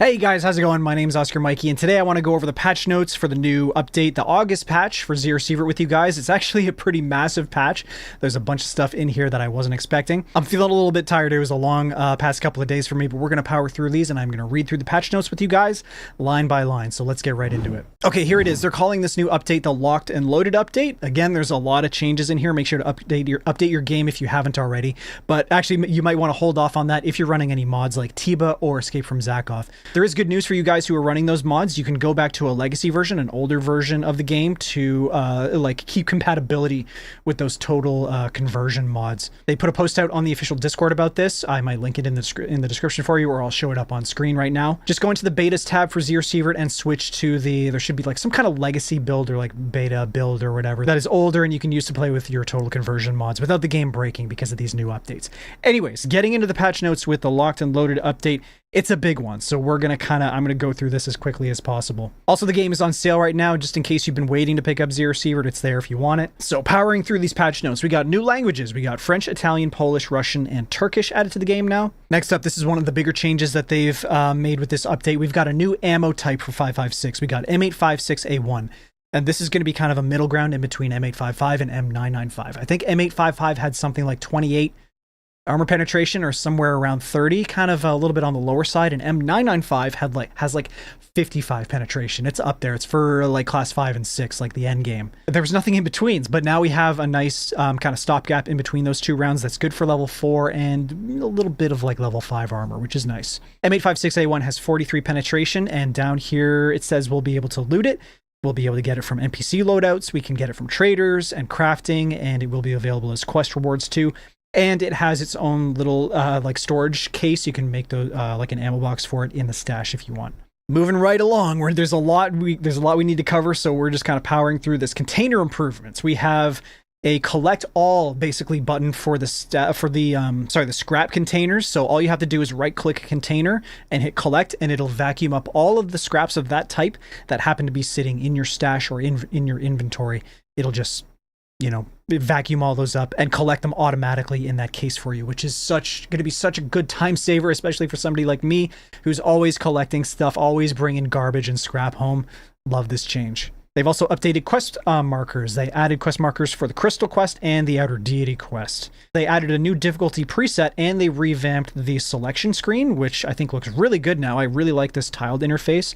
Hey guys, how's it going? My name is ᴍᴏʀᴇ, and today I want to go over the patch notes for the new update, the August patch for Sievert with you guys. It's actually a pretty massive patch. There's a bunch of stuff in here that I wasn't expecting. I'm feeling a little bit tired. It was a long past couple of days for me, but we're going to power through these, and I'm going to read through the patch notes with you guys line by line. So let's get right into it. Okay, here it is. They're calling this new update the Locked and Loaded update. Again, there's a lot of changes in here. Make sure to update your game if you haven't already. But actually, you might want to hold off on that if you're running any mods like ⴊ or Escape from Zackoth. There is good news for you guys who are running those mods. You can go back to a legacy version, an older version of the game, to like keep compatibility with those total conversion mods. They put a post out on the official Discord about this. I might link it in the description for you, or I'll show it up on screen right now. Just go into the betas tab for Sievert and switch to there should be like some kind of legacy build or like beta build or whatever that is older and you can use to play with your total conversion mods without the game breaking because of these new updates. Anyways, getting into the patch notes with the Locked and Loaded update. It's a big one, so I'm going to go through this as quickly as possible. Also, the game is on sale right now, just in case you've been waiting to pick up Sievert, it's there if you want it. So powering through these patch notes, we got new languages. We got French, Italian, Polish, Russian, and Turkish added to the game now. Next up, this is one of the bigger changes that they've made with this update. We've got a new ammo type for 5.56. We got ⴄ:856A1. And this is going to be kind of a middle ground in between ⴄ:855 and ⴄ:995. I think ⴄ:855 had something like 28 armor penetration or somewhere around 30, kind of a little bit on the lower side, and ⴄ:995 has like 55 penetration. It's up there. It's for like class 5 and 6, like the end game. There was nothing in betweens, but now we have a nice kind of stopgap in between those two rounds that's good for level 4 and a little bit of like level 5 armor, which is nice. ⴄ:856A1 has 43 penetration, and down here it says we'll be able to loot it. We'll be able to get it from NPC loadouts. We can get it from traders and crafting, and it will be available as quest rewards too. And it has its own little like storage case. You can make like an ammo box for it in the stash if you want. Moving right along, where there's a lot we need to cover, so we're just kind of powering through this. Container improvements. We have a collect all basically button for the scrap containers. So all you have to do is right click a container and hit collect, and it'll vacuum up all of the scraps of that type that happen to be sitting in your stash or in your inventory. It'll just, you know, vacuum all those up and collect them automatically in that case for you, which is going to be such a good time saver, especially for somebody like me who's always collecting stuff, always bringing garbage and scrap home. Love this change. They've also updated quest markers. They added quest markers for the Crystal Quest and the Outer Deity Quest. They added a new difficulty preset, and they revamped the selection screen, which I think looks really good now. I really like this tiled interface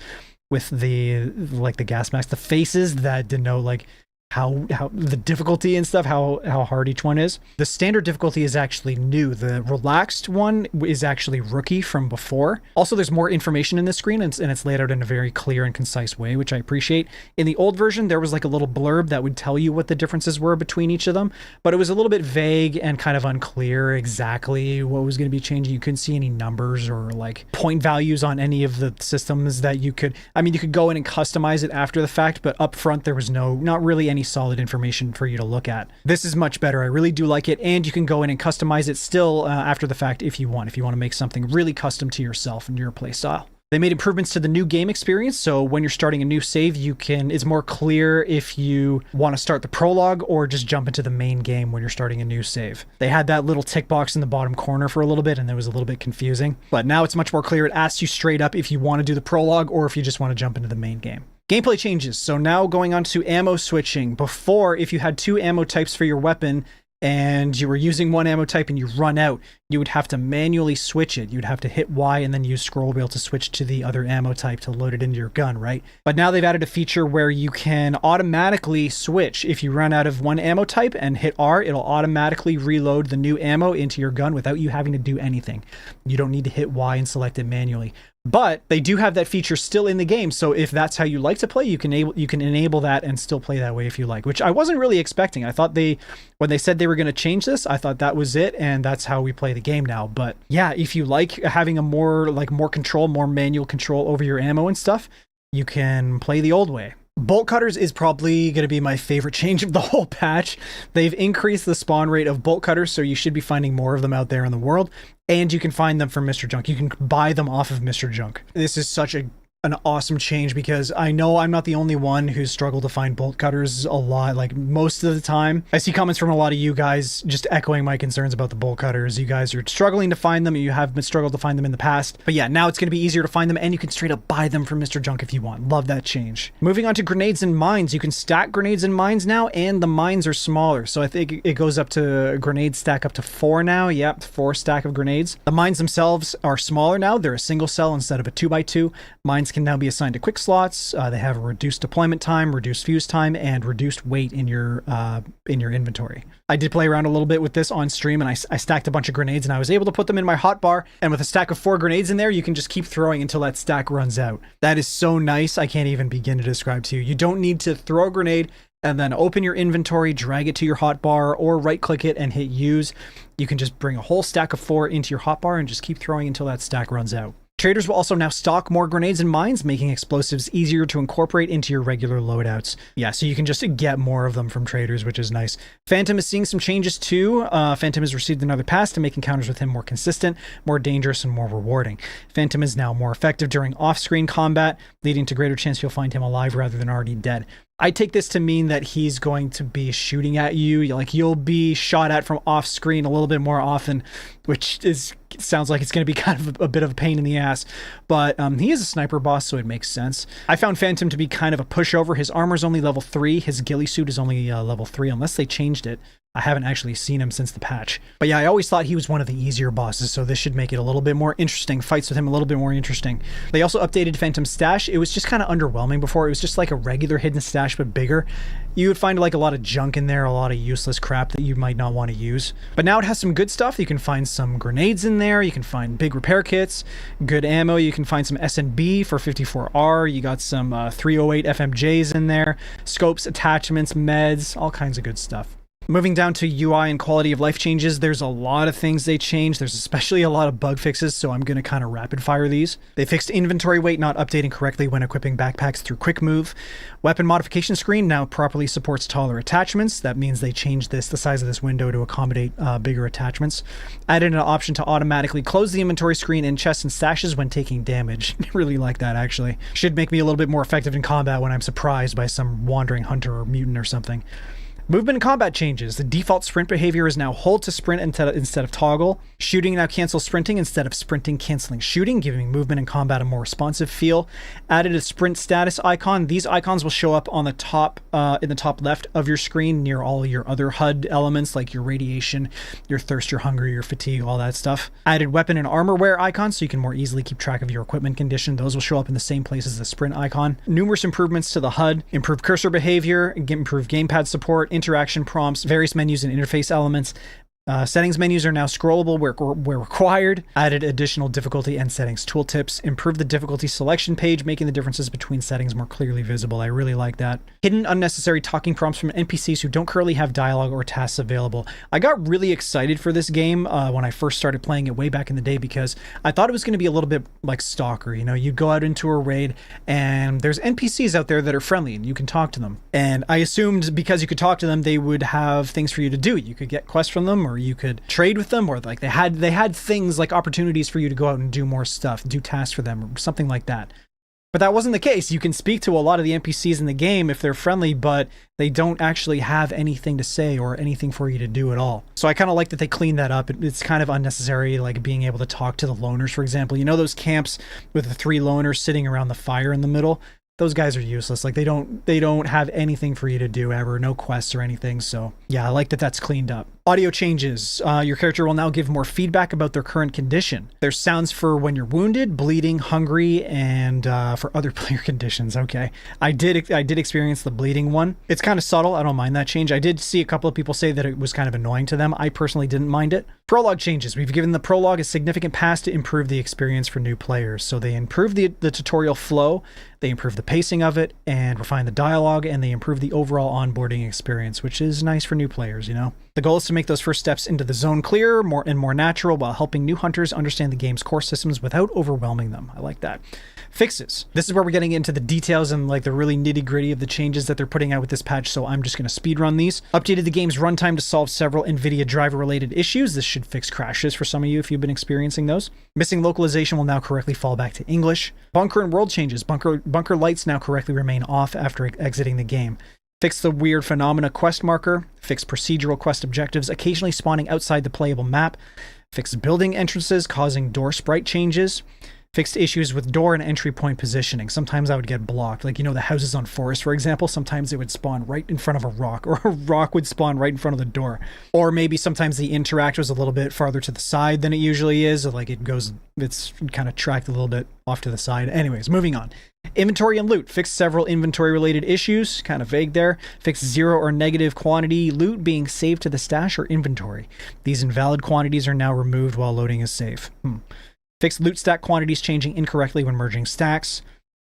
with the gas masks, the faces that denote like how the difficulty and stuff, how hard each one is. The standard difficulty is actually new. The relaxed one is actually rookie from before. Also, there's more information in this screen, and it's laid out in a very clear and concise way, which I appreciate. In the old version, there was like a little blurb that would tell you what the differences were between each of them, but it was a little bit vague and kind of unclear exactly what was going to be changing. You couldn't see any numbers or like point values on any of the systems that you could go in and customize it after the fact, but up front there was not really any solid information for you to look at. This is much better. I really do like it, and you can go in and customize it still after the fact if you want to make something really custom to yourself and your playstyle. They made improvements to the new game experience, so when you're starting a new save, it's more clear if you want to start the prologue or just jump into the main game when you're starting a new save. They had that little tick box in the bottom corner for a little bit, and it was a little bit confusing, but now it's much more clear. It asks you straight up if you want to do the prologue or if you just want to jump into the main game. Gameplay changes. So now going on to ammo switching. Before, if you had 2 ammo types for your weapon and you were using one ammo type and you run out, you would have to manually switch it. You'd have to hit Y and then use scroll wheel to switch to the other ammo type to load it into your gun, right? But now they've added a feature where you can automatically switch. If you run out of one ammo type and hit R, it'll automatically reload the new ammo into your gun without you having to do anything. You don't need to hit Y and select it manually. But they do have that feature still in the game, so if that's how you like to play, you can enable that and still play that way if you like, which I wasn't really expecting. I thought when they said they were going to change this, I thought that was it, and that's how we play the game now. But yeah, if you like having a more control, more manual control over your ammo and stuff, you can play the old way. Bolt cutters is probably going to be my favorite change of the whole patch. They've increased the spawn rate of bolt cutters, so you should be finding more of them out there in the world, and you can find them from Mr. Junk. You can buy them off of Mr. Junk. This is such a an awesome change, because I know I'm not the only one who's struggled to find bolt cutters a lot. Like most of the time, I see comments from a lot of you guys just echoing my concerns about the bolt cutters. You guys are struggling to find them. You have been struggled to find them in the past. But yeah, now it's going to be easier to find them, and you can straight up buy them from Mr. Junk if you want. Love that change. Moving on to grenades and mines. You can stack grenades and mines now, and the mines are smaller. So I think it goes up to grenade stack up to 4 now. Yep, 4 stack of grenades. The mines themselves are smaller now. They're a single cell instead of a 2x2. Mines can now be assigned to quick slots. They have a reduced deployment time, reduced fuse time, and reduced weight in your inventory. I did play around a little bit with this on stream, and I stacked a bunch of grenades, and I was able to put them in my hotbar. And with a stack of 4 grenades in there, you can just keep throwing until that stack runs out. That is so nice. I can't even begin to describe to you. You don't need to throw a grenade and then open your inventory, drag it to your hotbar, or right click it and hit use. You can just bring a whole stack of 4 into your hotbar and just keep throwing until that stack runs out. Traders will also now stock more grenades and mines, making explosives easier to incorporate into your regular loadouts. Yeah, so you can just get more of them from traders, which is nice. Phantom is seeing some changes too. Phantom has received another pass to make encounters with him more consistent, more dangerous, and more rewarding. Phantom is now more effective during off-screen combat, leading to greater chance you'll find him alive rather than already dead. I take this to mean that he's going to be shooting at you. Like, you'll be shot at from off screen a little bit more often, which sounds like it's going to be kind of a bit of a pain in the ass. But he is a sniper boss, so it makes sense. I found Phantom to be kind of a pushover. His armor's only level 3. His ghillie suit is only level 3, unless they changed it. I haven't actually seen him since the patch. But yeah, I always thought he was one of the easier bosses, so this should make it a little bit more interesting. Fights with him a little bit more interesting. They also updated Phantom's stash. It was just kind of underwhelming before. It was just like a regular hidden stash, but bigger. You would find like a lot of junk in there, a lot of useless crap that you might not want to use. But now it has some good stuff. You can find some grenades in there. You can find big repair kits, good ammo. You can find some S&B for 54R. You got some 308 FMJs in there, scopes, attachments, meds, all kinds of good stuff. Moving down to UI and quality of life changes, there's a lot of things they changed. There's especially a lot of bug fixes, so I'm going to kind of rapid fire these. They fixed inventory weight not updating correctly when equipping backpacks through quick move. Weapon modification screen now properly supports taller attachments. That means they changed the size of this window to accommodate bigger attachments. Added an option to automatically close the inventory screen in chests and stashes when taking damage. I really like that, actually. Should make me a little bit more effective in combat when I'm surprised by some wandering hunter or mutant or something. Movement and combat changes. The default sprint behavior is now hold to sprint instead of toggle. Shooting now cancels sprinting instead of sprinting canceling shooting, giving movement and combat a more responsive feel. Added a sprint status icon. These icons will show up on the top, in the top left of your screen near all your other HUD elements like your radiation, your thirst, your hunger, your fatigue, all that stuff. Added weapon and armor wear icons so you can more easily keep track of your equipment condition. Those will show up in the same place as the sprint icon. Numerous improvements to the HUD. Improved cursor behavior, improved gamepad support, interaction prompts, various menus and interface elements. Settings menus are now scrollable where required. Added additional difficulty and settings tooltips. Improved the difficulty selection page, making the differences between settings more clearly visible. I really like that. Hidden unnecessary talking prompts from NPCs who don't currently have dialogue or tasks available. I got really excited for this game when I first started playing it way back in the day, because I thought it was going to be a little bit like Stalker. You know, you go out into a raid and there's NPCs out there that are friendly and you can talk to them. And I assumed because you could talk to them, they would have things for you to do. You could get quests from them, or you could trade with them, or like they had things like opportunities for you to go out and do more stuff, do tasks for them, or something like that. But that wasn't the case. You can speak to a lot of the NPCs in the game if they're friendly, but they don't actually have anything to say or anything for you to do at all. So I kind of like that they cleaned that up. It's kind of unnecessary, like being able to talk to the loners, for example. You know those camps with the 3 loners sitting around the fire in the middle? Those guys are useless. Like they don't have anything for you to do ever, no quests or anything. So yeah, I like that that's cleaned up. Audio changes. Your character will now give more feedback about their current condition. There's sounds for when you're wounded, bleeding, hungry, and for other player conditions. Okay, I did experience the bleeding one. It's kind of subtle. I don't mind that change. I did see a couple of people say that it was kind of annoying to them. I personally didn't mind it. Prologue changes. We've given the prologue a significant pass to improve the experience for new players. So they improved the tutorial flow, they improved the pacing of it, and refined the dialogue, and they improved the overall onboarding experience, which is nice for new players, you know? The goal is to make those first steps into the zone clearer, more natural, while helping new hunters understand the game's core systems without overwhelming them. I like that. Fixes. This is where we're getting into the details and like the really nitty gritty of the changes that they're putting out with this patch, so I'm just going to speed run these. Updated the game's runtime to solve several NVIDIA driver related issues. This should fix crashes for some of you if you've been experiencing those. Missing localization will now correctly fall back to English. Bunker and world changes. Bunker lights now correctly remain off after exiting the game. Fix the weird phenomena quest marker. Fix procedural quest objectives occasionally spawning outside the playable map. Fix building entrances causing door sprite changes. Fixed issues with door and entry point positioning. Sometimes I would get blocked. Like, you know, the houses on Forest, for example, sometimes it would spawn right in front of a rock, or a rock would spawn right in front of the door. Or maybe sometimes the interact was a little bit farther to the side than it usually is. Like it's kind of tracked a little bit off to the side. Anyways, moving on. Inventory and loot. Fixed several inventory related issues. Kind of vague there. Fixed 0 or negative quantity loot being saved to the stash or inventory. These invalid quantities are now removed while loading is safe. Fixed loot stack quantities changing incorrectly when merging stacks.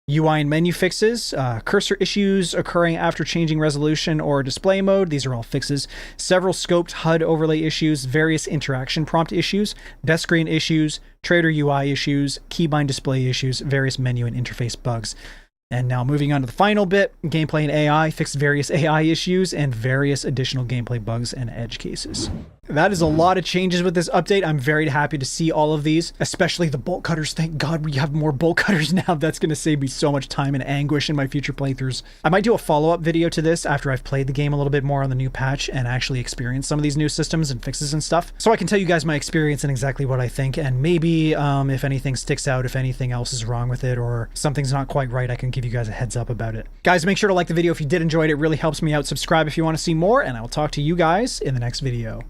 UI and menu fixes. Cursor issues occurring after changing resolution or display mode. These are all fixes. Several scoped HUD overlay issues. Various interaction prompt issues. Death screen issues. Trader UI issues. Keybind display issues. Various menu and interface bugs. And now moving on to the final bit, gameplay and AI, fixed various AI issues and various additional gameplay bugs and edge cases. That is a lot of changes with this update. I'm very happy to see all of these, especially the bolt cutters. Thank God we have more bolt cutters now. That's going to save me so much time and anguish in my future playthroughs. I might do a follow-up video to this after I've played the game a little bit more on the new patch and actually experienced some of these new systems and fixes and stuff. So I can tell you guys my experience and exactly what I think, and maybe if anything sticks out, if anything else is wrong with it or something's not quite right, I can give you guys a heads up about it. Guys, make sure to like the video if you did enjoy it. It really helps me out. Subscribe if you want to see more, and I will talk to you guys in the next video.